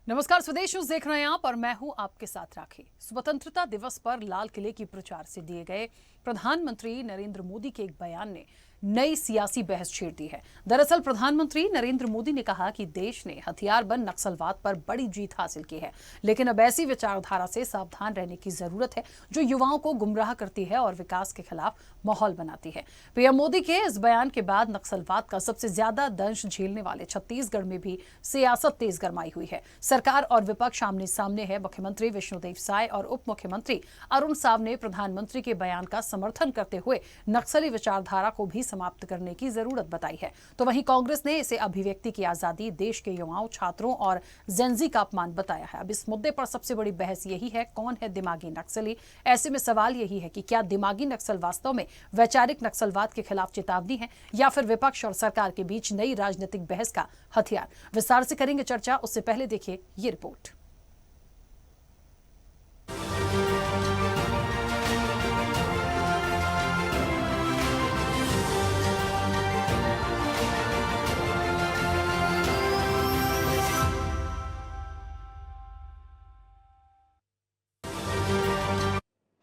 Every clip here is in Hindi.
नमस्कार, स्वदेश न्यूज देख रहे हैं आप और मैं हूं आपके साथ राखी। स्वतंत्रता दिवस पर लाल किले की प्रचार से दिए गए प्रधानमंत्री नरेंद्र मोदी के एक बयान ने नई सियासी बहस छेड़ दी है। दरअसल प्रधानमंत्री नरेंद्र मोदी ने कहा कि देश ने हथियारबंद नक्सलवाद पर बड़ी जीत हासिल की है, लेकिन अब ऐसी विचारधारा से सावधान रहने की जरूरत है जो युवाओं को गुमराह करती है और विकास के खिलाफ माहौल बनाती है। पीएम मोदी के इस बयान के बाद नक्सलवाद का सबसे ज्यादा दंश झेलने वाले छत्तीसगढ़ में भी सियासत तेज गरमाई हुई है। सरकार और विपक्ष आमने सामने है। मुख्यमंत्री विष्णुदेव साय और उप मुख्यमंत्री अरुण साव ने प्रधानमंत्री के बयान का समर्थन करते हुए नक्सली विचारधारा को भी समाप्त करने की जरूरत बताई है। तो वहीं कांग्रेस ने इसे अभिव्यक्ति की आजादी, देश के युवाओं, छात्रों और जेनजी का अपमान बताया है। अब इस मुद्दे पर सबसे बड़ी बहस यही है, कौन है दिमागी नक्सली। ऐसे में सवाल यही है कि क्या दिमागी नक्सल वास्तव में वैचारिक नक्सलवाद के खिलाफ चेतावनी है या फिर विपक्ष और सरकार के बीच नई राजनीतिक बहस का हथियार। विस्तार से करेंगे चर्चा, उससे पहले देखिए ये रिपोर्ट।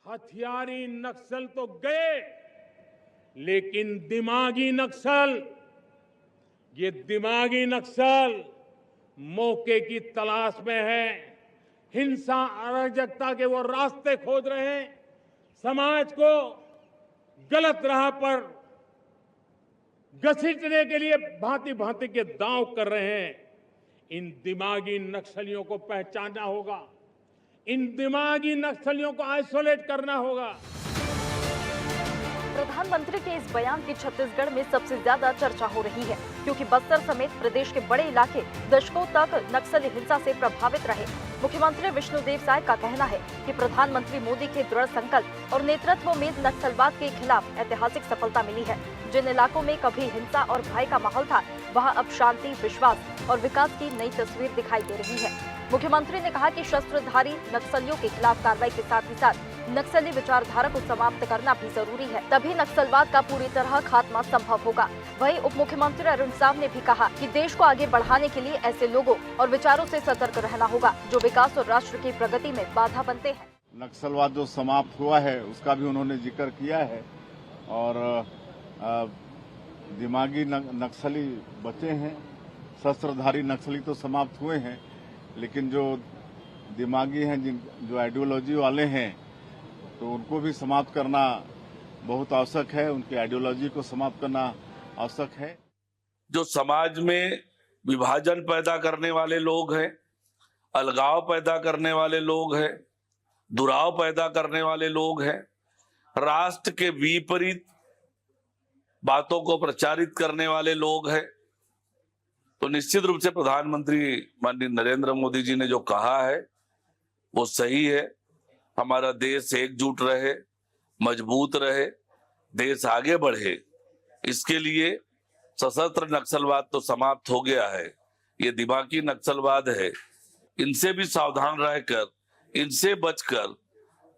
हथियारी नक्सल तो गए, लेकिन दिमागी नक्सल, ये दिमागी नक्सल मौके की तलाश में है। हिंसा, अराजकता के वो रास्ते खोज रहे हैं। समाज को गलत राह पर घसीटने के लिए भांति भांति के दांव कर रहे हैं। इन दिमागी नक्सलियों को पहचानना होगा, इन दिमागी नक्सलियों को आइसोलेट करना होगा। प्रधानमंत्री के इस बयान की छत्तीसगढ़ में सबसे ज्यादा चर्चा हो रही है, क्योंकि बस्तर समेत प्रदेश के बड़े इलाके दशकों तक नक्सली हिंसा से प्रभावित रहे। मुख्यमंत्री विष्णुदेव साय का कहना है कि प्रधानमंत्री मोदी के दृढ़ संकल्प और नेतृत्व में नक्सलवाद के खिलाफ ऐतिहासिक सफलता मिली है। जिन इलाकों में कभी हिंसा और भय का माहौल था, वहाँ अब शांति, विश्वास और विकास की नई तस्वीर दिखाई दे रही है। मुख्यमंत्री ने कहा कि शस्त्रधारी नक्सलियों के खिलाफ कार्रवाई के साथ ही साथ नक्सली विचारधारा को समाप्त करना भी जरूरी है, तभी नक्सलवाद का पूरी तरह खात्मा संभव होगा। वहीं उप मुख्यमंत्री अरुण साव ने भी कहा कि देश को आगे बढ़ाने के लिए ऐसे लोगों और विचारों से सतर्क रहना होगा जो विकास और राष्ट्र की प्रगति में बाधा बनते हैं। नक्सलवाद जो समाप्त हुआ है उसका भी उन्होंने जिक्र किया है और दिमागी नक्सली बचे हैं। शस्त्रधारी नक्सली तो समाप्त हुए हैं, लेकिन जो दिमागी हैं, जो आइडियोलॉजी वाले हैं, तो उनको भी समाप्त करना बहुत आवश्यक है। उनकी आइडियोलॉजी को समाप्त करना आवश्यक है। जो समाज में विभाजन पैदा करने वाले लोग हैं, अलगाव पैदा करने वाले लोग हैं, दुराव पैदा करने वाले लोग हैं, राष्ट्र के विपरीत बातों को प्रचारित करने वाले लोग हैं, तो निश्चित रूप से प्रधानमंत्री माननीय नरेंद्र मोदी जी ने जो कहा है वो सही है। हमारा देश एकजुट रहे, मजबूत रहे, देश आगे बढ़े, इसके लिए सशस्त्र नक्सलवाद तो समाप्त हो गया है, ये दिमागी नक्सलवाद है। इनसे भी सावधान रहकर, इनसे बचकर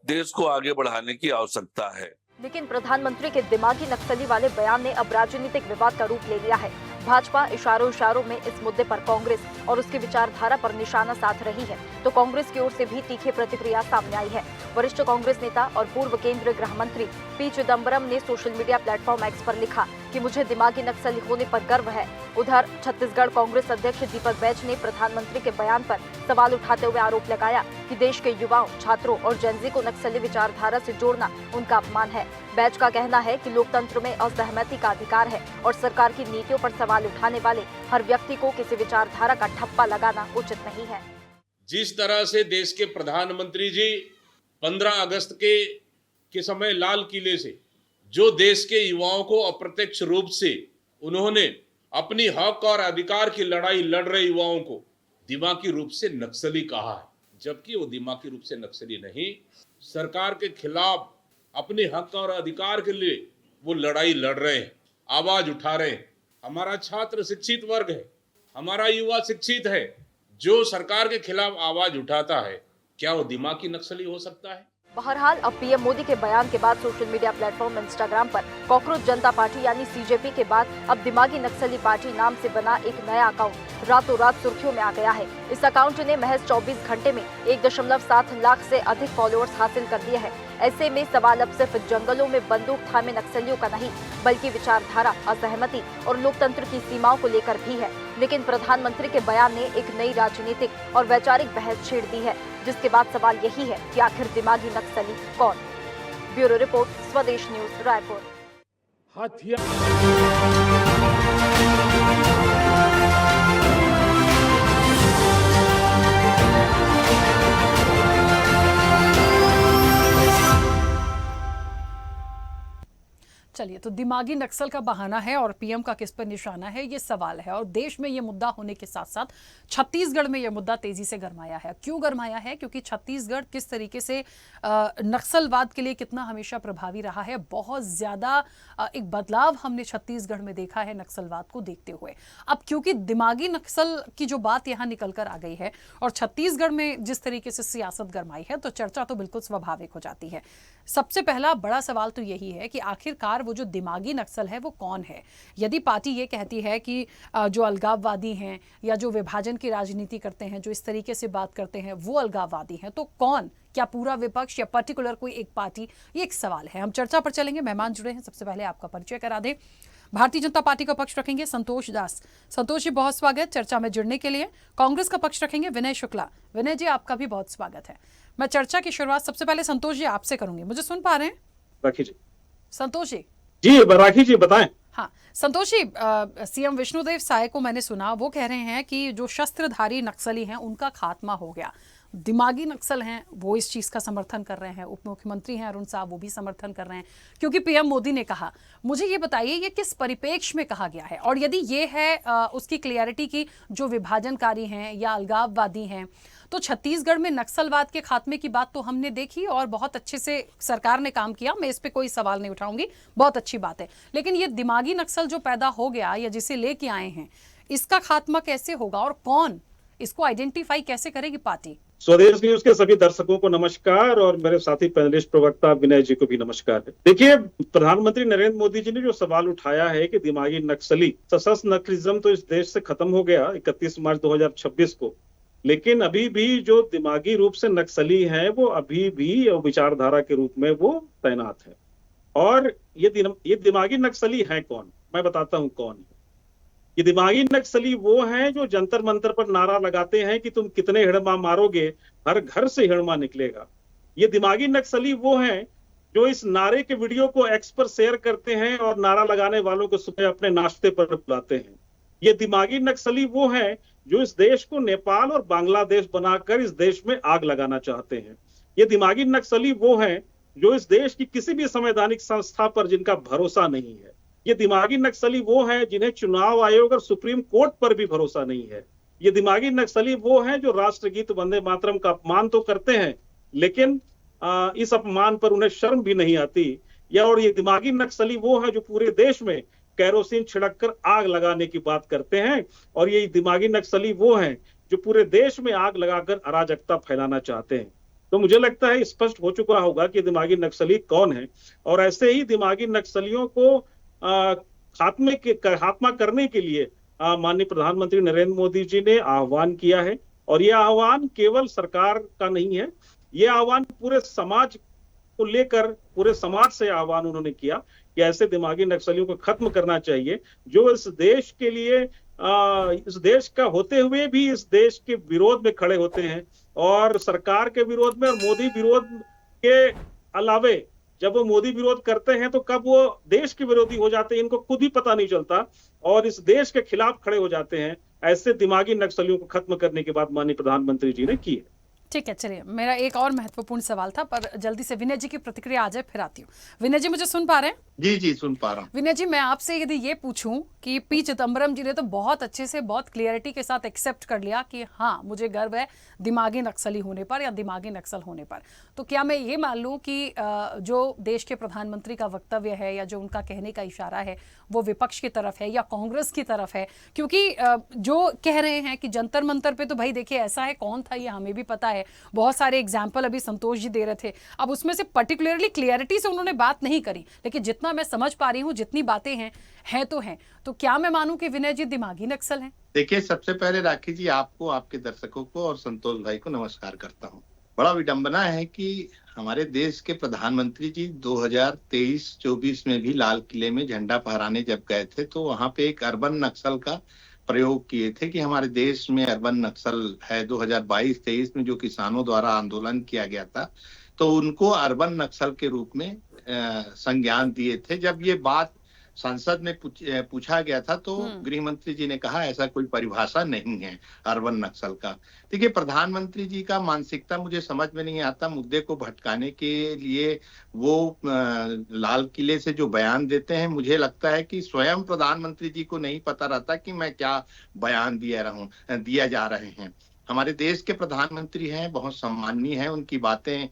देश को आगे बढ़ाने की आवश्यकता है। लेकिन प्रधानमंत्री के दिमागी नक्सली वाले बयान ने अब राजनीतिक विवाद का रूप ले लिया है। भाजपा इशारों में इस मुद्दे पर कांग्रेस और उसकी विचारधारा पर निशाना साध रही है, तो कांग्रेस की ओर से भी तीखी प्रतिक्रिया सामने आई है। वरिष्ठ कांग्रेस नेता और पूर्व केंद्रीय गृह मंत्री पी चिदम्बरम ने सोशल मीडिया प्लेटफॉर्म एक्स पर लिखा कि मुझे दिमागी नक्सली होने पर गर्व है। उधर छत्तीसगढ़ कांग्रेस अध्यक्ष दीपक बैज ने प्रधानमंत्री के बयान पर सवाल उठाते हुए आरोप लगाया कि देश के युवाओं, छात्रों और जेनजी को नक्सली विचारधारा से जोड़ना उनका अपमान है। बैज का कहना है कि लोकतंत्र में असहमति का अधिकार है और सरकार की नीतियों पर सवाल उठाने वाले हर व्यक्ति को किसी विचारधारा का ठप्पा लगाना उचित नहीं है। जिस तरह से देश के प्रधानमंत्री जी 15 अगस्त के समय लाल किले से जो देश के युवाओं को अप्रत्यक्ष रूप से उन्होंने अपनी हक और अधिकार की लड़ाई लड़ रहे युवाओं को दिमागी रूप से नक्सली कहा है, जबकि वो दिमागी रूप से नक्सली नहीं, सरकार के खिलाफ अपने हक और अधिकार के लिए वो लड़ाई लड़ रहे हैं, आवाज उठा रहे हैं। हमारा छात्र शिक्षित वर्ग है, हमारा युवा शिक्षित है, जो सरकार के खिलाफ आवाज उठाता है, क्या वो दिमागी नक्सली हो सकता है? बहरहाल अब पीएम मोदी के बयान के बाद सोशल मीडिया प्लेटफॉर्म इंस्टाग्राम पर कॉकरोच जनता पार्टी यानी सीजेपी के बाद अब दिमागी नक्सली पार्टी नाम से बना एक नया अकाउंट रातों रात सुर्खियों में आ गया है। इस अकाउंट ने महज 24 घंटे में 1.7 लाख से अधिक फॉलोअर्स हासिल कर लिए हैं। ऐसे में सवाल अब सिर्फ जंगलों में बंदूक थामे नक्सलियों का नहीं, बल्कि विचारधारा, असहमति और लोकतंत्र की सीमाओं को लेकर भी है। लेकिन प्रधानमंत्री के बयान ने एक नई राजनीतिक और वैचारिक बहस छेड़ दी है, जिसके बाद सवाल यही है कि आखिर दिमागी नक्सली कौन। ब्यूरो रिपोर्ट, स्वदेश न्यूज, रायपुर। चलिए, तो दिमागी नक्सल का बहाना है और पीएम का किस पर निशाना है, ये सवाल है। और देश में ये मुद्दा होने के साथ साथ छत्तीसगढ़ में ये मुद्दा तेजी से गरमाया है। क्यों गरमाया है? क्योंकि छत्तीसगढ़ किस तरीके से नक्सलवाद के लिए कितना हमेशा प्रभावी रहा है। बहुत ज़्यादा एक बदलाव हमने छत्तीसगढ़ में देखा है नक्सलवाद को देखते हुए। अब क्योंकि दिमागी नक्सल की जो बात यहाँ निकल कर आ गई है और छत्तीसगढ़ में जिस तरीके से सियासत गरमाई है, तो चर्चा तो बिल्कुल स्वाभाविक हो जाती है। सबसे पहला बड़ा सवाल तो यही है कि आखिरकार वो जो दिमागी नक्सल है वो कौन है। यदि पार्टी ये कहती है कि जो अलगाववादी हैं या जो विभाजन की राजनीति करते हैं, जो इस तरीके से बात करते हैं, वो अलगाववादी हैं, तो कौन? क्या पूरा विपक्ष या पर्टिकुलर कोई एक पार्टी? ये एक सवाल है। हम चर्चा पर चलेंगे। मेहमान जुड़े हैं, सबसे पहले आपका परिचय करा दें। भारतीय जनता पार्टी का पक्ष रखेंगे संतोष दास। संतोष जी, बहुत स्वागत चर्चा में जुड़ने के लिए। कांग्रेस का पक्ष रखेंगे विनय शुक्ला। विनय जी, आपका भी बहुत स्वागत है। मैं चर्चा की शुरुआत सबसे पहले संतोष जी आपसे करूंगी। मुझे सुन पा रहे हैं? राखी जी। संतोष जी जी, राखी जी बताएं। हाँ, संतोष जी, सीएम विष्णुदेव साय को मैंने सुना, वो कह रहे हैं कि जो शस्त्रधारी नक्सली हैं उनका खात्मा हो गया। दिमागी नक्सल हैं वो इस चीज़ का समर्थन कर रहे हैं। उप मुख्यमंत्री हैं अरुण साहब, वो भी समर्थन कर रहे हैं क्योंकि पीएम मोदी ने कहा। मुझे ये बताइए, ये किस परिप्रेक्ष्य में कहा गया है? और यदि ये है उसकी क्लियरिटी की जो विभाजनकारी हैं या अलगाववादी हैं, तो छत्तीसगढ़ में नक्सलवाद के खात्मे की बात तो हमने देखी और बहुत अच्छे से सरकार ने काम किया। मैं इस पे कोई सवाल नहीं उठाऊंगी, बहुत अच्छी बात है। लेकिन ये दिमागी नक्सल जो पैदा हो गया या जिसे लेके आए हैं, इसका खात्मा कैसे होगा और कौन इसको आइडेंटिफाई कैसे करेगी पार्टी? स्वदेश न्यूज के सभी दर्शकों को नमस्कार और मेरे साथी पैनलिस्ट प्रवक्ता विनय जी को भी नमस्कार। देखिए, प्रधानमंत्री नरेंद्र मोदी जी ने जो सवाल उठाया है कि दिमागी नक्सली, सशस्त्र नक्सलिज्म तो इस देश से खत्म हो गया 31 मार्च 2026 को, लेकिन अभी भी जो दिमागी रूप से नक्सली हैं वो अभी भी विचारधारा के रूप में वो तैनात है। और ये दिमागी नक्सली है कौन, मैं बताता हूं कौन है। ये दिमागी नक्सली वो हैं जो जंतर मंतर पर नारा लगाते हैं कि तुम कितने हिड़मा मारोगे, हर घर से हिड़मा निकलेगा। ये दिमागी नक्सली वो हैं जो इस नारे के वीडियो को एक्स पर शेयर करते हैं और नारा लगाने वालों को सुबह अपने नाश्ते पर बुलाते हैं। ये दिमागी नक्सली वो हैं जो इस देश को नेपाल और बांग्लादेश बनाकर इस देश में आग लगाना चाहते हैं। ये दिमागी नक्सली वो हैं जो इस देश की किसी भी संवैधानिक संस्था पर जिनका भरोसा नहीं है। ये दिमागी नक्सली वो हैं जिन्हें चुनाव आयोग और सुप्रीम कोर्ट पर भी भरोसा नहीं है। ये दिमागी नक्सली वो हैं जो राष्ट्रगीत वंदे मातरम का अपमान तो करते हैं, लेकिन इस अपमान पर उन्हें शर्म भी नहीं आती। और ये दिमागी नक्सली वो हैं जो पूरे देश में कैरोसिन छिड़ककर आग लगाने की बात करते हैं। और ये दिमागी नक्सली वो हैं जो पूरे देश में आग लगाकर अराजकता फैलाना चाहते हैं। तो मुझे लगता है स्पष्ट हो चुका होगा कि दिमागी नक्सली कौन है। और ऐसे ही दिमागी नक्सलियों को खात्मा करने के लिए माननीय प्रधानमंत्री नरेंद्र मोदी जी ने आह्वान किया है। और यह आह्वान केवल सरकार का नहीं है, यह आह्वान पूरे समाज को लेकर, पूरे समाज से आह्वान उन्होंने किया कि ऐसे दिमागी नक्सलियों को खत्म करना चाहिए जो इस देश के लिए, इस देश का होते हुए भी इस देश के विरोध में खड़े होते हैं और सरकार के विरोध में और मोदी विरोध के अलावे जब वो मोदी विरोध करते हैं तो कब वो देश के विरोधी हो जाते हैं इनको खुद ही पता नहीं चलता और इस देश के खिलाफ खड़े हो जाते हैं। ऐसे दिमागी नक्सलियों को खत्म करने की बात माननीय प्रधानमंत्री जी ने की है। ठीक है, चलिए, मेरा एक और महत्वपूर्ण सवाल था, पर जल्दी से विनय जी की प्रतिक्रिया आ जाए फिर आती हूँ। विनय जी, मुझे सुन पा रहे हैं? जी जी, सुन पा रहा हूँ। विनय जी, मैं आपसे यदि ये पूछूं कि पी चिदम्बरम जी ने तो बहुत अच्छे से, बहुत क्लियरिटी के साथ एक्सेप्ट कर लिया कि हाँ, मुझे गर्व है दिमागी नक्सली होने पर या दिमागी नक्सल होने पर, तो क्या मैं ये मान लूं कि जो देश के प्रधानमंत्री का वक्तव्य है या जो उनका कहने का इशारा है वो विपक्ष की तरफ है या कांग्रेस की तरफ है? क्योंकि जो कह रहे हैं कि जंतर मंतर पे तो भाई देखिए ऐसा है, कौन था ये हमें भी पता है। बहुत सारे एग्जाम्पल अभी संतोष जी दे रहे थे, अब उसमें से पर्टिकुलरली क्लियरिटी से उन्होंने बात नहीं करी, लेकिन जितना मैं समझ पा रही हूँ, जितनी बातें हैं तो क्या मैं मानूं कि विनय जी दिमागी नक्सल हैं? देखिए, सबसे पहले राखी जी आपको, आपके दर्शकों को और संतोष भाई को नमस्कार करता हूँ। बड़ा विडंबना है कि हमारे देश के प्रधानमंत्री जी 2023-24 में भी लाल किले में झंडा फहराने जब गए थे तो वहां पे एक अर्बन नक्सल का प्रयोग किए थे कि हमारे देश में अर्बन नक्सल है। 2022-23 में जो किसानों द्वारा आंदोलन किया गया था तो उनको अर्बन नक्सल के रूप में संज्ञान दिए थे। जब ये बात संसद में पूछा गया था तो गृह मंत्री जी ने कहा ऐसा कोई परिभाषा नहीं है अर्बन नक्सल का। देखिए, प्रधानमंत्री जी का मानसिकता मुझे समझ में नहीं आता। मुद्दे को भटकाने के लिए वो लाल किले से जो बयान देते हैं, मुझे लगता है कि स्वयं प्रधानमंत्री जी को नहीं पता रहता कि मैं क्या बयान दिया जा रहे हैं। हमारे देश के प्रधानमंत्री हैं, बहुत सम्माननीय हैं, उनकी बातें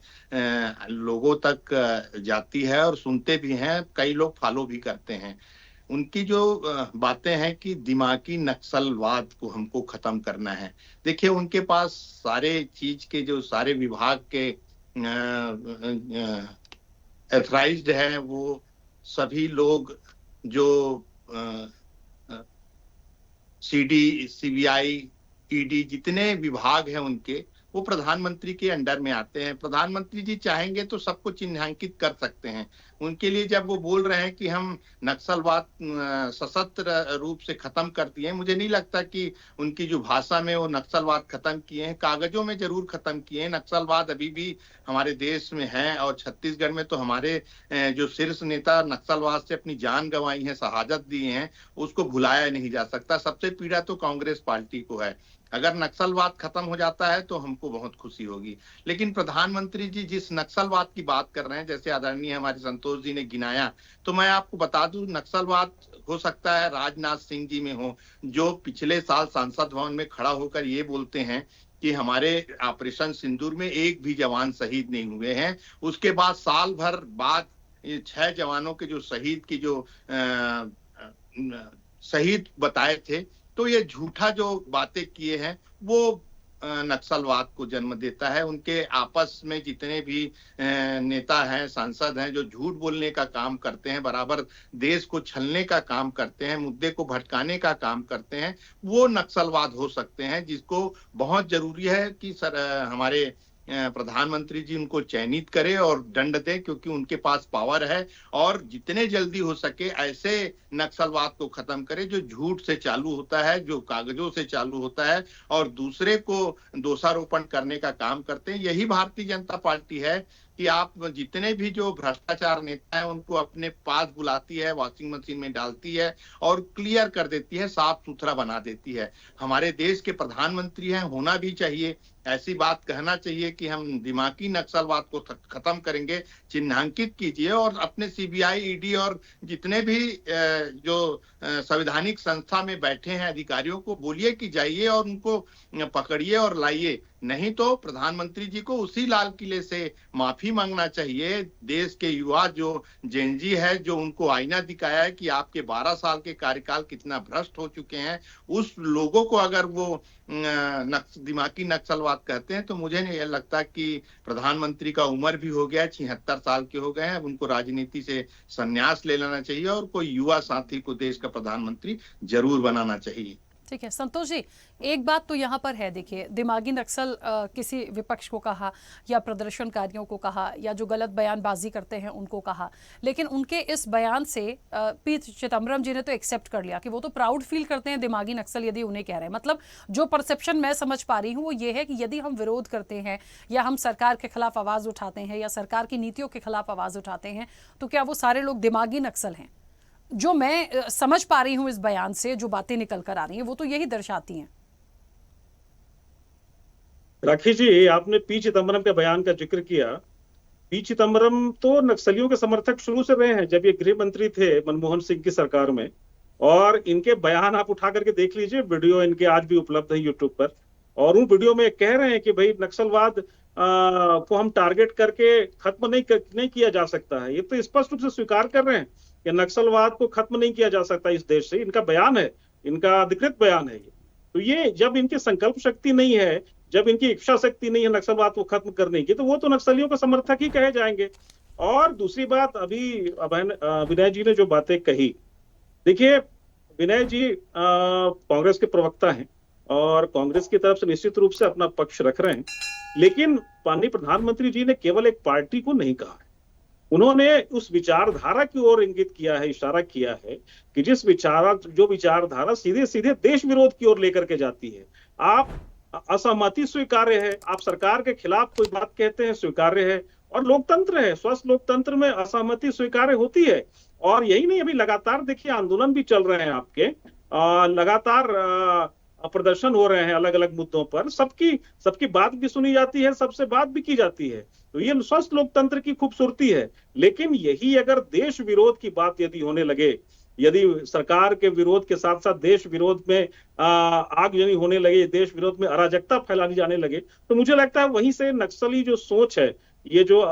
लोगों तक जाती है और सुनते भी हैं, कई लोग फॉलो भी करते हैं। उनकी जो बातें हैं कि दिमागी नक्सलवाद को हमको खत्म करना है। देखिए, उनके पास सारे चीज के जो सारे विभाग के एथराइज्ड है, वो सभी लोग जो सीडी, सीबीआई, ईडी जितने विभाग हैं उनके, वो प्रधानमंत्री के अंडर में आते हैं। प्रधानमंत्री जी चाहेंगे तो सबको चिन्हांकित कर सकते हैं। उनके लिए जब वो बोल रहे हैं कि हम नक्सलवाद सशस्त्र रूप से खत्म कर दिए, मुझे नहीं लगता कि उनकी जो भाषा में वो नक्सलवाद खत्म किए हैं, कागजों में जरूर खत्म किए हैं। नक्सलवाद अभी भी हमारे देश में है और छत्तीसगढ़ में तो हमारे जो शीर्ष नेता नक्सलवाद से अपनी जान गंवाई है, शहादत दी हैं, उसको भुलाया नहीं जा सकता। सबसे पीड़ा तो कांग्रेस पार्टी को है। अगर नक्सलवाद खत्म हो जाता है तो हमको बहुत खुशी होगी। लेकिन प्रधानमंत्री जी जिस नक्सलवाद की बात कर रहे हैं, जैसे आदरणीय हमारे संतोष जी ने गिनाया, तो मैं आपको बता दूं, नक्सलवाद हो सकता है राजनाथ सिंह जी में हो, जो पिछले साल संसद भवन में खड़ा होकर ये बोलते हैं कि हमारे ऑपरेशन सिंदूर में एक भी जवान शहीद नहीं हुए हैं। उसके बाद साल भर बाद 6 जवानों के जो शहीद की जो शहीद बताए थे, तो ये झूठा जो बातें किए हैं वो नक्सलवाद को जन्म देता है। उनके आपस में जितने भी नेता हैं, सांसद हैं, जो झूठ बोलने का काम करते हैं, बराबर देश को छलने का काम करते हैं, मुद्दे को भटकाने का काम करते हैं, वो नक्सलवाद हो सकते हैं, जिसको बहुत जरूरी है कि हमारे प्रधानमंत्री जी उनको चयनित करे और दंड दे, क्योंकि उनके पास पावर है। और जितने जल्दी हो सके ऐसे नक्सलवाद को खत्म करे जो झूठ से चालू होता है, जो कागजों से चालू होता है और दूसरे को दोषारोपण करने का काम करते हैं। यही भारतीय जनता पार्टी है कि आप जितने भी जो भ्रष्टाचार नेता हैं उनको अपने पास बुलाती है, वॉशिंग मशीन में डालती है और क्लियर कर देती है, साफ सुथरा बना देती है। हमारे देश के प्रधानमंत्री हैं, होना भी चाहिए, ऐसी बात कहना चाहिए कि हम दिमागी नक्सलवाद को खत्म करेंगे, चिन्हांकित कीजिए और अपने सीबीआई, ईडी और जितने भी जो संवैधानिक संस्था में बैठे हैं अधिकारियों को बोलिए कि जाइए और उनको पकड़िए और लाइए। नहीं तो प्रधानमंत्री जी को उसी लाल किले से माफी मांगना चाहिए। देश के युवा जो जेनजी है, जो उनको आईना दिखाया है कि आपके 12 साल के कार्यकाल कितना भ्रष्ट हो चुके हैं, उस लोगों को अगर वो दिमागी नक्सलवाद कहते हैं तो मुझे नहीं लगता कि प्रधानमंत्री का उम्र भी हो गया, 76 साल के हो गए हैं। अब उनको राजनीति से संन्यास ले लेना चाहिए और कोई युवा साथी को देश का प्रधानमंत्री जरूर बनाना चाहिए। ठीक है संतोष जी, एक बात तो यहाँ पर है, देखिए दिमागी नक्सल किसी विपक्ष को कहा या प्रदर्शनकारियों को कहा या जो गलत बयानबाजी करते हैं उनको कहा, लेकिन उनके इस बयान से पी चिदम्बरम जी ने तो एक्सेप्ट कर लिया कि वो तो प्राउड फील करते हैं दिमागी नक्सल यदि उन्हें कह रहे हैं। मतलब जो परसेप्शन मैं समझ पा रही हूँ वो ये है कि यदि हम विरोध करते हैं या हम सरकार के खिलाफ आवाज़ उठाते हैं या सरकार की नीतियों के खिलाफ आवाज़ उठाते हैं तो क्या वो सारे लोग दिमागी नक्सल हैं? जो मैं समझ पा रही हूं इस बयान से, जो बातें निकल कर आ रही हैं वो तो यही दर्शाती हैं। राखी जी, आपने पी चिदम्बरम के बयान का जिक्र किया। पी चिदम्बरम तो नक्सलियों के समर्थक शुरू से रहे हैं, जब ये गृह मंत्री थे मनमोहन सिंह की सरकार में। और इनके बयान आप उठा करके देख लीजिए, वीडियो इनके आज भी उपलब्ध है यूट्यूब पर। और उन वीडियो में कह रहे हैं कि भाई नक्सलवाद को हम टारगेट करके खत्म नहीं किया जा सकता है। ये तो स्पष्ट रूप से स्वीकार कर रहे हैं कि नक्सलवाद को खत्म नहीं किया जा सकता इस देश से। इनका बयान है, इनका अधिकृत बयान है ये। तो ये जब इनकी संकल्प शक्ति नहीं है, जब इनकी इच्छा शक्ति नहीं है नक्सलवाद को खत्म करने की, तो वो तो नक्सलियों के समर्थक ही कहे जाएंगे। और दूसरी बात, अभी विनय जी ने जो बातें कही, देखिए विनय जी कांग्रेस के प्रवक्ता हैं और कांग्रेस की तरफ से निश्चित रूप से अपना पक्ष रख रहे हैं, लेकिन माननीय प्रधानमंत्री जी ने केवल एक पार्टी को नहीं कहा है, उन्होंने उस विचारधारा की ओर इंगित किया है, इशारा किया है कि जो विचारधारा सीधे सीधे देश विरोध की ओर लेकर के जाती है। आप असहमति स्वीकार्य है, आप सरकार के खिलाफ कोई बात कहते हैं स्वीकार्य है, और लोकतंत्र है, स्वस्थ लोकतंत्र में असहमति स्वीकार्य होती है। और यही नहीं, अभी लगातार देखिए आंदोलन भी चल रहे हैं आपके, लगातार प्रदर्शन हो रहे हैं अलग अलग मुद्दों पर, सबकी बात भी सुनी जाती है, सबसे बात भी की जाती है। तो ये स्वस्थ लोकतंत्र की खूबसूरती है। लेकिन यही अगर देश विरोध की बात यदि होने लगे, यदि सरकार के विरोध के साथ साथ देश विरोध में आगजनी होने लगे, देश विरोध में अराजकता फैलानी जाने लगे, तो मुझे लगता है वहीं से नक्सली जो सोच है, ये जो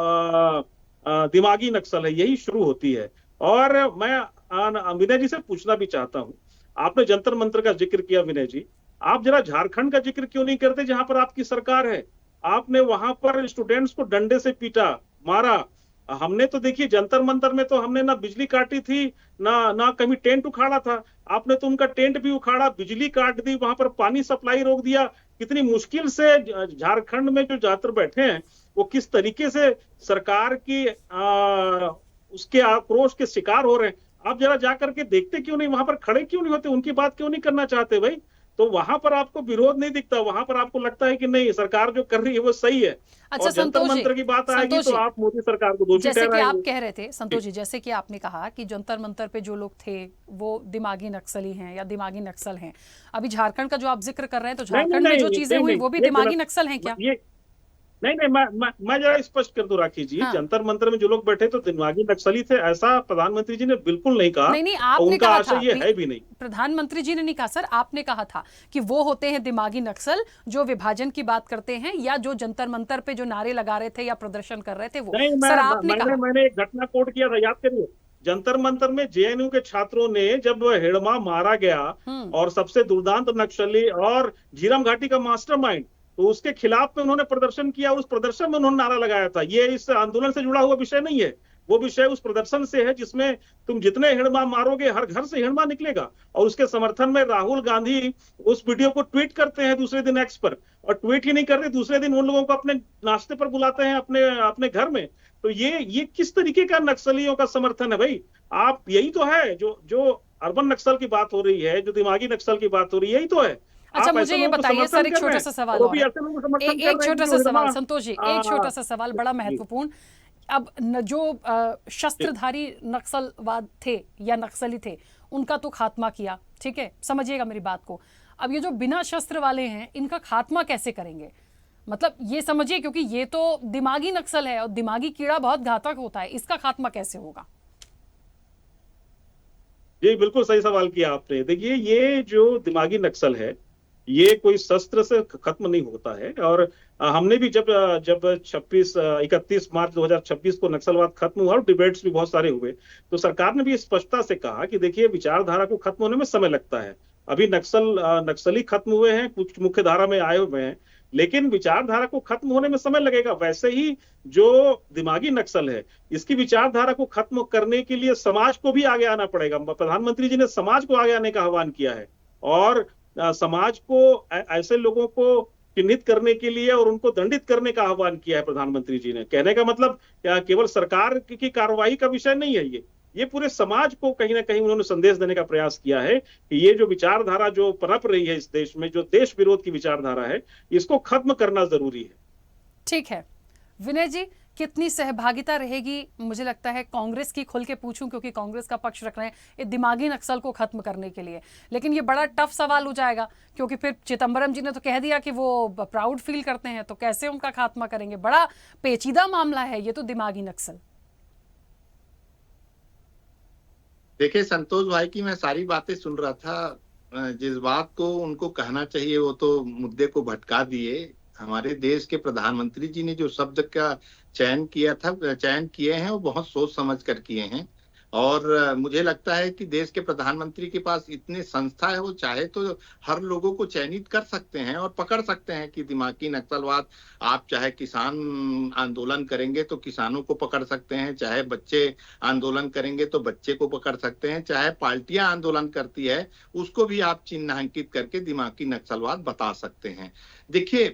दिमागी नक्सल है, यही शुरू होती है। और मैं विनय जी से पूछना भी चाहता हूं, आपने जंतर मंतर का जिक्र किया विनय जी, आप जरा झारखंड का जिक्र क्यों नहीं करते जहां पर आपकी सरकार है? आपने वहां पर स्टूडेंट्स को डंडे से पीटा, मारा। हमने तो देखिए जंतर मंतर में तो हमने ना बिजली काटी थी, ना कभी टेंट उखाड़ा था। आपने तो उनका टेंट भी उखाड़ा, बिजली काट दी, वहां पर पानी सप्लाई रोक दिया। कितनी मुश्किल से झारखंड में जो छात्र बैठे हैं वो किस तरीके से सरकार की उसके आक्रोश के शिकार हो रहे हैं। आप जरा जाकर के देखते क्यों नहीं, वहां पर खड़े क्यों नहीं होते, उनकी बात क्यों नहीं करना चाहते भाई? तो वहां पर आपको विरोध नहीं दिखता, वहां पर आपको लगता है कि नहीं सरकार जो कर रही है वो सही है। अच्छा, और जंतर मंतर की बात आएगी तो आप मोदी सरकार को दोषी जैसे कि ठहराएंगे। आप कह रहे थे संतोष जी, जैसे कि आपने कहा कि जंतर मंतर पे जो लोग थे वो दिमागी नक्सली हैं या दिमागी नक्सल हैं। अभी झारखंड का जो आप जिक्र कर रहे हैं, तो झारखंड में जो चीजें हुई वो भी दिमागी नक्सल हैं क्या? नहीं, मैं जरा स्पष्ट कर दूं राखी जी, हाँ। जंतर मंतर में जो लोग बैठे तो दिमागी नक्सली थे, ऐसा प्रधानमंत्री जी ने बिल्कुल नहीं कहा। नहीं, आपने उनका कहा आशय था, ये है भी नहीं। प्रधानमंत्री जी ने नहीं कहा सर, आपने कहा था कि वो होते हैं दिमागी नक्सल जो विभाजन की बात करते हैं, या जो जंतर मंतर पे जो नारे लगा रहे थे या प्रदर्शन कर रहे थे वो। नहीं, सर आपने कहा, मैंने एक घटना कोट किया था, याद करिए। जंतर मंतर में जेएनयू के छात्रों ने जब हिड़मा मारा गया और सबसे दुर्दांत नक्सली और झीरम घाटी का मास्टरमाइंड, तो उसके खिलाफ में उन्होंने प्रदर्शन किया और उस प्रदर्शन में उन्होंने नारा लगाया था। ये इस आंदोलन से जुड़ा हुआ विषय नहीं है, वो विषय उस प्रदर्शन से है जिसमें तुम जितने हिड़मा मारोगे हर घर से हिड़मा निकलेगा। और उसके समर्थन में राहुल गांधी उस वीडियो को ट्वीट करते हैं दूसरे दिन एक्स पर, और ट्वीट ही नहीं करते, दूसरे दिन उन लोगों को अपने नाश्ते पर बुलाते हैं अपने घर में। तो ये किस तरीके का नक्सलियों का समर्थन है भाई? आप यही तो है जो अर्बन नक्सल की बात हो रही है, जो दिमागी नक्सल की बात हो रही है, यही तो है। अच्छा मुझे ये बताइए सर, एक छोटा सा सवाल और है, एक छोटा सा सवाल संतोष जी, एक छोटा सा सवाल बड़ा महत्वपूर्ण। अब जो शस्त्रधारी नक्सलवाद थे या नक्सली थे उनका तो खात्मा किया, ठीक है, समझिएगा मेरी बात को। अब ये जो बिना शस्त्र वाले हैं इनका खात्मा कैसे करेंगे? मतलब ये समझिए, क्योंकि ये तो दिमागी नक्सल है और दिमागी कीड़ा बहुत घातक होता है, इसका खात्मा कैसे होगा? जी बिल्कुल सही सवाल किया आपने। देखिए ये जो दिमागी नक्सल है ये कोई शस्त्र से खत्म नहीं होता है। और हमने भी जब 31 मार्च 2026 को नक्सलवाद खत्म हुआ और डिबेट्स भी बहुत सारे हुए, तो सरकार ने भी स्पष्टता से कहा कि देखिए विचारधारा को खत्म होने में समय लगता है। अभी नक्सली खत्म हुए हैं, कुछ मुख्य धारा में आए हुए हैं, लेकिन विचारधारा को खत्म होने में समय लगेगा। वैसे ही जो दिमागी नक्सल है इसकी विचारधारा को खत्म करने के लिए समाज को भी आगे आना पड़ेगा। प्रधानमंत्री जी ने समाज को आगे आने का आह्वान किया है और समाज को ऐसे लोगों को चिन्हित करने के लिए और उनको दंडित करने का आह्वान किया है प्रधानमंत्री जी ने। कहने का मतलब केवल सरकार की कार्रवाई का विषय नहीं है, ये पूरे समाज को कहीं ना कहीं उन्होंने संदेश देने का प्रयास किया है कि ये जो विचारधारा जो पनप रही है इस देश में, जो देश विरोध की विचारधारा है, इसको खत्म करना जरूरी है। ठीक है विनय जी, कितनी सहभागिता रहेगी? मुझे लगता है कांग्रेस की खुल के पूछूं, क्योंकि कांग्रेस का पक्ष रख रहे हैं ये दिमागी नक्सल को खत्म करने के लिए, लेकिन ये बड़ा टफ सवाल हो जाएगा, क्योंकि फिर चिदंबरम जी ने तो कह दिया कि वो प्राउड फील करते हैं, तो कैसे उनका खात्मा करेंगे? बड़ा पेचीदा मामला है ये तो दिमागी नक्सल। देखिए संतोष भाई की मैं सारी बातें सुन रहा था, जिस बात को उनको कहना चाहिए वो तो मुद्दे को भटका दिए। हमारे देश के प्रधानमंत्री जी ने जो शब्द का चयन किए हैं वो बहुत सोच समझ कर किए हैं। और मुझे लगता है कि देश के प्रधानमंत्री के पास इतने संस्था है, वो चाहे तो हर लोगों को चयनित कर सकते हैं और पकड़ सकते हैं कि दिमागी नक्सलवाद, आप चाहे किसान आंदोलन करेंगे तो किसानों को पकड़ सकते हैं, चाहे बच्चे आंदोलन करेंगे तो बच्चे को पकड़ सकते हैं, चाहे पार्टियां आंदोलन करती है उसको भी आप चिन्हांकित करके दिमागी नक्सलवाद बता सकते हैं। देखिए,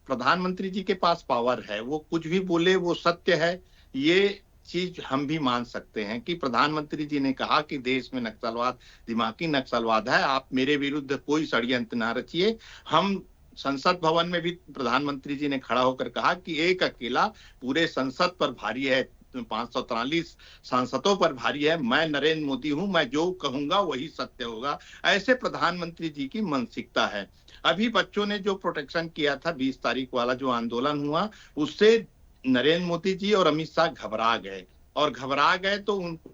प्रधानमंत्री जी के पास पावर है, वो कुछ भी बोले वो सत्य है, ये चीज हम भी मान सकते हैं कि प्रधानमंत्री जी ने कहा कि देश में नक्सलवाद दिमागी नक्सलवाद है, आप मेरे विरुद्ध कोई षड्यंत्र ना रचिए। हम संसद भवन में भी प्रधानमंत्री जी ने खड़ा होकर कहा कि एक अकेला पूरे संसद पर भारी है, 543 सांसदों पर भारी है, मैं नरेंद्र मोदी हूं, मैं जो कहूंगा वही सत्य होगा। ऐसे प्रधानमंत्री जी की मानसिकता है। अभी बच्चों ने जो प्रोटेक्शन किया था 20 तारीख वाला जो आंदोलन हुआ, उससे नरेंद्र मोदी जी और अमित शाह घबरा गए, और घबरा गए तो उनको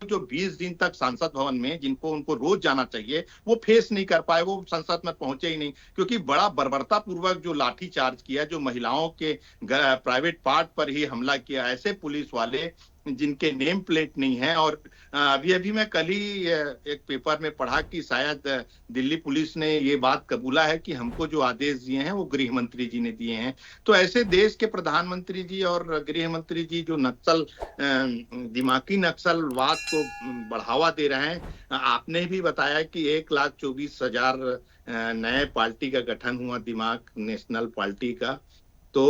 जो 20 दिन तक संसद भवन में जिनको उनको रोज जाना चाहिए वो फेस नहीं कर पाए, वो संसद में पहुंचे ही नहीं, क्योंकि बड़ा बर्बरता पूर्वक जो लाठी चार्ज किया, जो महिलाओं के प्राइवेट पार्ट पर ही हमला किया, ऐसे पुलिस वाले जिनके नेम प्लेट नहीं है। और अभी मैं कल ही एक पेपर में पढ़ा कि शायद दिल्ली पुलिस ने ये बात कबूला है कि हमको जो आदेश दिए हैं वो गृह मंत्री जी ने दिए हैं। तो ऐसे देश के प्रधानमंत्री जी और गृह मंत्री जी जो दिमागी नक्सलवाद को बढ़ावा दे रहे हैं। आपने भी बताया कि 1,24,000 नए पार्टी का गठन हुआ, दिमाग नेशनल पार्टी का। तो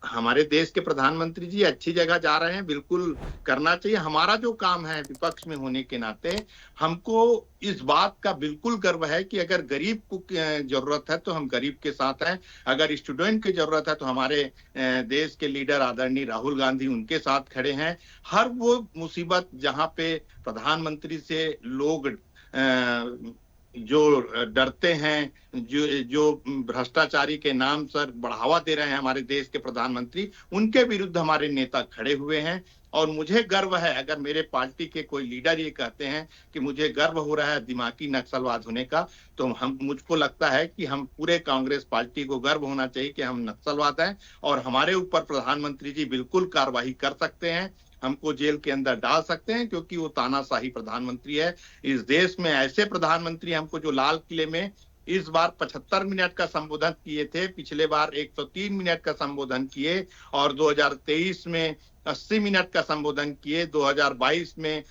हमारे देश के प्रधानमंत्री जी अच्छी जगह जा रहे हैं, बिल्कुल करना चाहिए। हमारा जो काम है विपक्ष में होने के नाते, हमको इस बात का बिल्कुल गर्व है कि अगर गरीब को जरूरत है तो हम गरीब के साथ हैं, अगर स्टूडेंट की जरूरत है तो हमारे देश के लीडर आदरणीय राहुल गांधी उनके साथ खड़े हैं। हर वो मुसीबत जहां पे प्रधानमंत्री से लोग जो डरते हैं, जो भ्रष्टाचारी के नाम पर बढ़ावा दे रहे हैं हमारे देश के प्रधानमंत्री, उनके विरुद्ध हमारे नेता खड़े हुए हैं। और मुझे गर्व है, अगर मेरे पार्टी के कोई लीडर ये कहते हैं कि मुझे गर्व हो रहा है दिमागी नक्सलवाद होने का, तो मुझको लगता है कि हम पूरे कांग्रेस पार्टी को गर्व होना चाहिए कि हम नक्सलवाद हैं, और हमारे ऊपर प्रधानमंत्री जी बिल्कुल कार्रवाई कर सकते हैं, हमको जेल के अंदर डाल सकते हैं, क्योंकि वो तानाशाही प्रधानमंत्री है। इस देश में ऐसे प्रधानमंत्री हमको जो लाल किले में इस बार 75 मिनट का संबोधन किए थे, पिछले बार 103 मिनट का संबोधन किए, और 2023 में 80 मिनट का संबोधन किए, 2022 में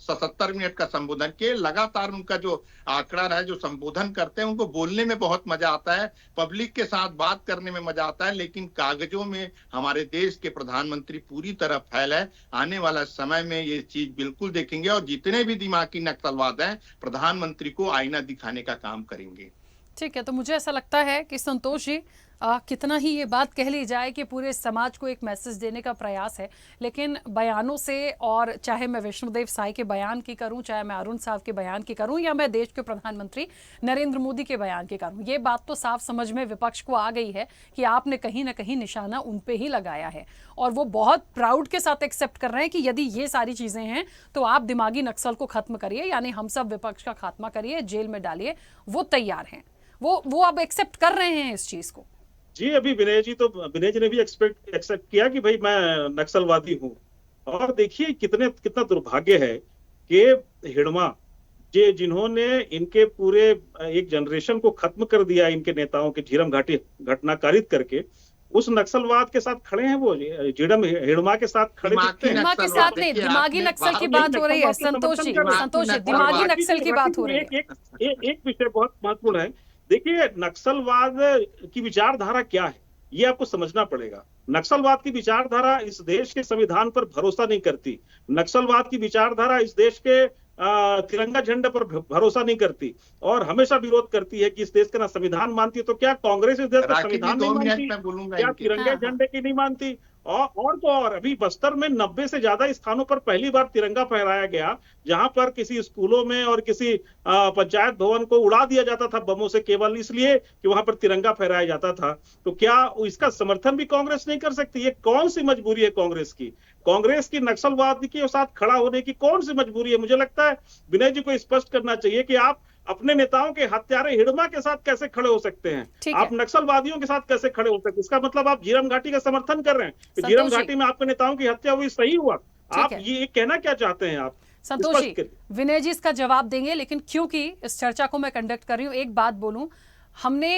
77 मिनट का संबोधन किए। लगातार उनका जो आंकड़ा है, जो संबोधन करते हैं, उनको बोलने में बहुत मजा आता है, पब्लिक के साथ बात करने में मजा आता है, लेकिन कागजों में हमारे देश के प्रधानमंत्री पूरी तरह फैल है। आने वाला समय में ये चीज बिल्कुल देखेंगे, और जितने भी दिमागी नक्सलवाद हैं प्रधानमंत्री को आईना दिखाने का काम करेंगे। ठीक है, तो मुझे ऐसा लगता है कि संतोष जी कितना ही ये बात कह ली जाए कि पूरे समाज को एक मैसेज देने का प्रयास है, लेकिन बयानों से, और चाहे मैं विष्णुदेव साय के बयान की करूं, चाहे मैं अरुण साहब के बयान की करूं, या मैं देश के प्रधानमंत्री नरेंद्र मोदी के बयान की करूं, ये बात तो साफ समझ में विपक्ष को आ गई है कि आपने कहीं ना कहीं निशाना उन पे ही लगाया है, और वो बहुत प्राउड के साथ एक्सेप्ट कर रहे हैं कि यदि ये सारी चीजें हैं तो आप दिमागी नक्सल को खत्म करिए, यानी हम सब विपक्ष का खात्मा करिए, जेल में डालिए, वो तैयार हैं, वो अब एक्सेप्ट कर रहे हैं इस चीज को। जी, अभी विनय जी ने भी एक्सेप्ट किया कि भाई मैं नक्सलवादी हूँ। और देखिए कितना दुर्भाग्य है कि हिड़मा जिन्होंने इनके पूरे एक जनरेशन को खत्म कर दिया, इनके नेताओं के झीरम घाटी घटना कारित करके, उस नक्सलवाद के साथ खड़े हैं, वो हिड़मा के साथ खड़े दिखते हैं। हिड़मा के साथ नहीं, दिमागी नक्सल की बात हो रही है संतोष जी, दिमागी नक्सल की बात हो रही है। एक विषय बहुत महत्वपूर्ण है। देखिए, नक्सलवाद की विचारधारा क्या है ये आपको समझना पड़ेगा। नक्सलवाद की विचारधारा इस देश के संविधान पर भरोसा नहीं करती। नक्सलवाद की विचारधारा इस देश के तिरंगा झंडे पर भरोसा नहीं करती, और हमेशा विरोध करती है कि इस देश का ना संविधान मानती है। तो क्या कांग्रेस इस देश का संविधान नहीं मानती? क्या तिरंगे झंडे की नहीं मानती? और तो और अभी बस्तर में 90 से ज्यादा स्थानों पर पहली बार तिरंगा फहराया गया, जहां पर किसी स्कूलों में और किसी पंचायत भवन को उड़ा दिया जाता था बमों से, केवल इसलिए कि वहां पर तिरंगा फहराया जाता था। तो क्या इसका समर्थन भी कांग्रेस नहीं कर सकती? ये कौन सी मजबूरी है कांग्रेस की? कांग्रेस की नक्सलवाद के साथ खड़ा होने की कौन सी मजबूरी है? मुझे लगता है विनय जी को स्पष्ट करना चाहिए कि आप अपने नेताओं के हत्यारे हिडमा के साथ कैसे खड़े हो सकते हैं? ठीक आप है। नक्सलवादियों के साथ कैसे खड़े हो सकते हैं? इसका मतलब आप झीरम घाटी का समर्थन कर रहे हैं। संतोष झीरम जी। घाटी में आपके नेताओं की हत्या हुई, सही हुआ? आप है। ये कहना क्या चाहते हैं? आप संतोष स्पष्ट जी, करिए। विनय जी इसका जवाब देंगे, लेकिन क्योंकि इस चर्चा को मैं कंडक्ट कर रही हूं, एक बात बोलूं, हमने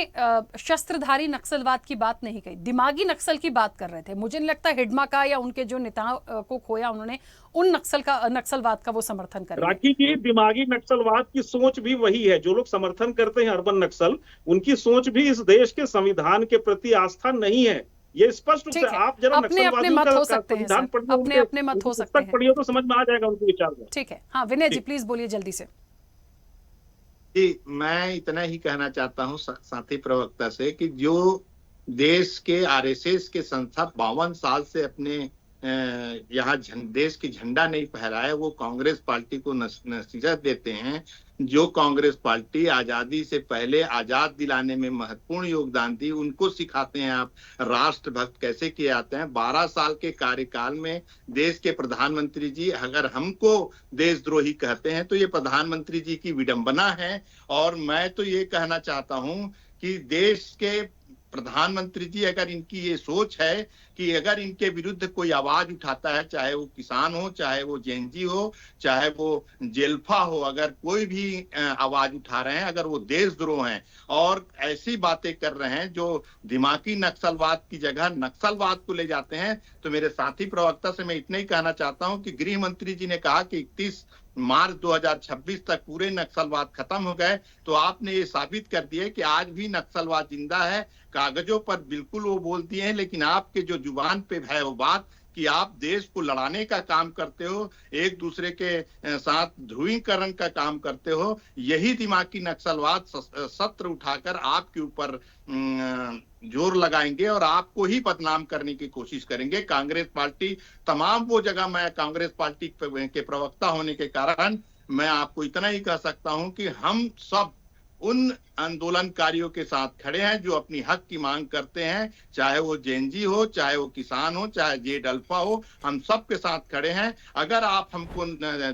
शस्त्रधारी नक्सलवाद की बात नहीं कही, दिमागी नक्सल की बात कर रहे थे। मुझे नहीं लगता हिडमा का या उनके जो नेताओं को खोया उन्होंने उन नक्सलवाद का वो समर्थन करेंगे। राखी जी, दिमागी नक्सलवाद की सोच भी वही है। जो लोग समर्थन करते हैं अर्बन नक्सल, उनकी सोच भी इस देश के संविधान के प्रति आस्था नहीं है। ये स्पष्ट रूप से आप जरा अपने अपने मत हो सकते हैं सर, अपने अपने मत हो सकते हैं, पढ़िए तो समझ में आ जाएगा उनके विचार में। ठीक है। हाँ विनय जी प्लीज बोलिए जल्दी से। जी, मैं इतना ही कहना चाहता हूं साथी प्रवक्ता से कि जो देश के आरएसएस के संस्था 52 साल से अपने यहाँ देश की झंडा नहीं फहराया, वो कांग्रेस पार्टी को नसीहत देते हैं। जो कांग्रेस पार्टी आजादी से पहले आजाद दिलाने में महत्वपूर्ण योगदान दी, उनको सिखाते हैं आप राष्ट्रभक्त कैसे किए जाते हैं। 12 साल के कार्यकाल में देश के प्रधानमंत्री जी अगर हमको देशद्रोही कहते हैं तो ये प्रधानमंत्री जी की विडंबना है। और मैं तो ये कहना चाहता हूं कि देश के प्रधानमंत्री जी अगर इनकी ये सोच है कि अगर इनके विरुद्ध कोई आवाज उठाता है, चाहे वो किसान हो, चाहे वो जेएनजी हो, चाहे वो जेल्फा हो, अगर कोई भी आवाज उठा रहे हैं, अगर वो देशद्रोह हैं और ऐसी बातें कर रहे हैं जो दिमागी नक्सलवाद की जगह नक्सलवाद को ले जाते हैं, तो मेरे साथी प्रवक्ता से मैं इतना ही कहना चाहता हूं कि गृह मंत्री जी ने कहा कि 31 मार्च 2026 तक पूरे नक्सलवाद खत्म हो गए। तो आपने ये साबित कर दिया कि आज भी नक्सलवाद जिंदा है। कागजों पर बिल्कुल वो बोलती हैं, लेकिन आपके जो जुबान पे है वो बात कि आप देश को लड़ाने का काम करते हो, एक दूसरे के साथ ध्रुवीकरण का काम करते हो। यही दिमागी नक्सलवाद सत्र उठाकर आपके ऊपर जोर लगाएंगे और आपको ही बदनाम करने की कोशिश करेंगे। कांग्रेस पार्टी तमाम वो जगह, मैं कांग्रेस पार्टी के प्रवक्ता होने के कारण मैं आपको इतना ही कह सकता हूं कि हम सब उन आंदोलनकारियों के साथ खड़े हैं जो अपनी हक की मांग करते हैं, चाहे वो जेएनजी हो, चाहे वो किसान हो, चाहे जेड अल्फा हो, हम सब के साथ खड़े हैं। अगर आप हमको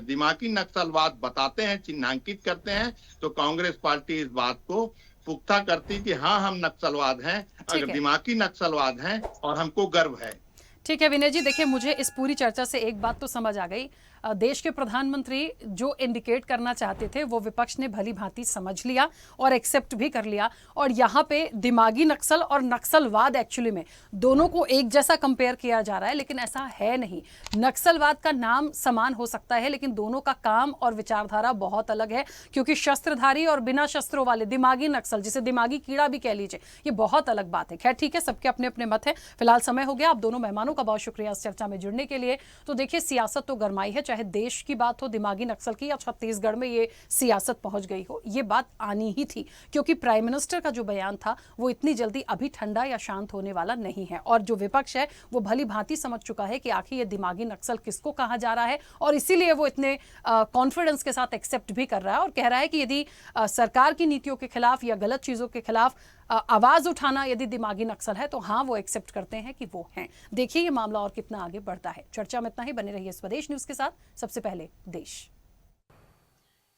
दिमागी नक्सलवाद बताते हैं, चिन्हांकित करते हैं, तो कांग्रेस पार्टी इस बात को पुख्ता करती कि हाँ हम नक्सलवाद हैं, अगर दिमागी नक्सलवाद हैं और हमको गर्व है। ठीक है विनय जी, देखिए मुझे इस पूरी चर्चा से एक बात तो समझ आ गई, देश के प्रधानमंत्री जो इंडिकेट करना चाहते थे वो विपक्ष ने भली भांति समझ लिया और एक्सेप्ट भी कर लिया। और यहाँ पे दिमागी नक्सल और नक्सलवाद एक्चुअली में दोनों को एक जैसा कंपेयर किया जा रहा है, लेकिन ऐसा है नहीं। नक्सलवाद का नाम समान हो सकता है, लेकिन दोनों का काम और विचारधारा बहुत अलग है, क्योंकि शस्त्रधारी और बिना शस्त्रों वाले दिमागी नक्सल, जिसे दिमागी कीड़ा भी कह लीजिए, ये बहुत अलग बात है। खैर ठीक है, सबके अपने अपने मत है। फिलहाल समय हो गया। आप दोनों मेहमानों का बहुत शुक्रिया इस चर्चा में जुड़ने के लिए। तो देखिए सियासत तो गरमाई है, चाहे देश की बात हो, दिमागी नक्सल की, या छत्तीसगढ़ में ये सियासत पहुंच गई हो, ये बात आनी ही थी, क्योंकि प्राइम मिनिस्टर का जो बयान था वो इतनी जल्दी अभी ठंडा या शांत होने वाला नहीं है। और जो विपक्ष है वो भली भांति समझ चुका है कि आखिर ये दिमागी नक्सल किसको कहा जा रहा है, और इसीलिए वो इतने कॉन्फिडेंस के साथ एक्सेप्ट भी कर रहा है और कह रहा है कि यदि सरकार की नीतियों के खिलाफ या गलत चीजों के खिलाफ आवाज उठाना यदि दिमागी नक्सल है, तो हाँ वो एक्सेप्ट करते हैं कि वो हैं। देखिए ये मामला और कितना आगे बढ़ता है। चर्चा में इतना ही। बने रहिए स्वदेश न्यूज के साथ। सबसे पहले देश।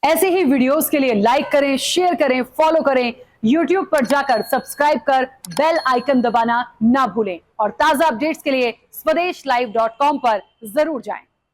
ऐसे ही वीडियोस के लिए लाइक करें, शेयर करें, फॉलो करें, YouTube पर जाकर सब्सक्राइब कर बेल आइकन दबाना ना भूलें। और ताजा अपडेट्स के लिए स्वदेशलाइव.com पर जरूर जाएं।